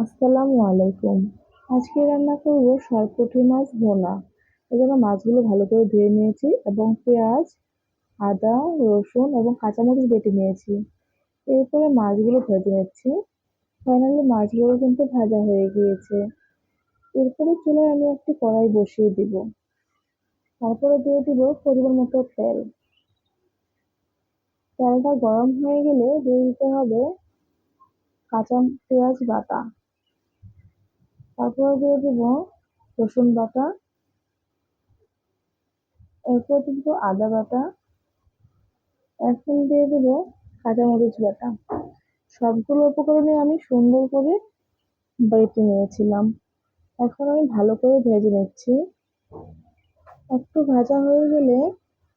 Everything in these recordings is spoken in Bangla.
আসসালামু আলাইকুম। আজকে রান্না করব সরপুঁটি মাছ ভোনা। এজন্য মাছগুলো ভালো করে ধুয়ে নিয়েছি এবং পেঁয়াজ, আদা, রসুন এবং কাঁচামরিচ বেটে নিয়েছি। এরপরে মাছগুলো ভেজে নিচ্ছি। ফাইনালি মাছগুলো কিন্তু ভাজা হয়ে গিয়েছে। এরপরে চুলায় আমি একটি কড়াই বসিয়ে দিব। তারপরে দিয়ে দিব পরিমাণ মতো তেল। তেলটা গরম হয়ে গেলে দিয়ে দিতে হবে কাঁচা পেঁয়াজ বাটা। তারপরে দিয়ে দিব রসুন বাটা। এরপর দিব আদা বাটা। এখন দিয়ে দেবো কাঁচামরিচ বাটা। সবগুলো উপকরণে আমি সুন্দর করে বেটে নিয়েছিলাম। এখন আমি ভালো করে ভেজে নিচ্ছি। একটু ভাজা হয়ে গেলে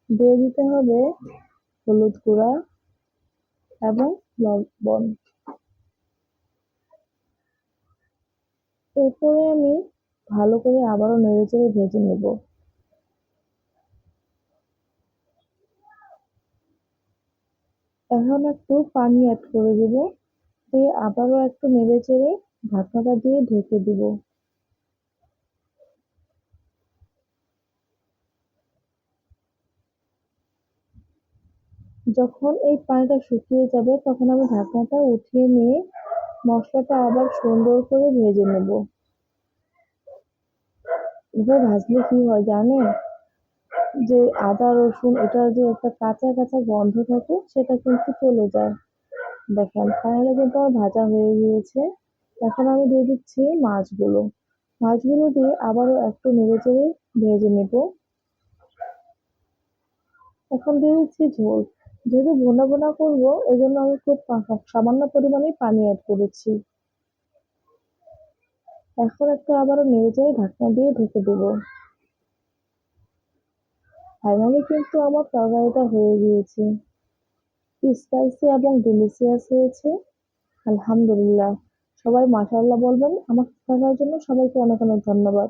দিয়ে দিতে হবে হলুদ গুঁড়া এবং লবণ। এরপরে আমি ভালো করে আবারও নেড়েচেড়ে ভেজে নেব। এখন একটু পানি অ্যাড করে দেব, দিয়ে আবারও একটু নেড়েচেড়ে ঢাকনাটা দিয়ে ঢেকে দিব। যখন এই পানিটা শুকিয়ে যাবে তখন আমি ঢাকনাটা উঠিয়ে নিয়ে মশলাটা আবার সুন্দর করে ভেজে নেব। এবার ভাজলে কি হয় জানেন, যে আদা রসুন এটার যে একটা কাঁচা কাঁচা গন্ধ থাকে সেটা কিন্তু চলে যায়। দেখেন ফাইনালি কিন্তু আমার ভাজা হয়ে গিয়েছে। এখন আমি দিয়ে দিচ্ছি মাছগুলো। মাছগুলো দিয়ে আবারও একটু নেড়েচেড়ে ভেজে নেব। এখন দিয়ে দিচ্ছি ঝোল। যেহেতু ভুনা ভুনা করবো এই জন্য আমি খুব সামান্য পরিমাণে পানি অ্যাড করেছি। এখন একটু আবারও নেড়েচেড়ে ঢাকনা দিয়ে ঢেকে দেবো। ফাইনালি কিন্তু আমার তরকারিটা হয়ে গিয়েছে। স্পাইসি এবং ডিলিশিয়াস হয়েছে। আলহামদুলিল্লাহ। সবাই মাশাআল্লাহ বলবেন। আমার থাকার জন্য সবাইকে অনেক অনেক ধন্যবাদ।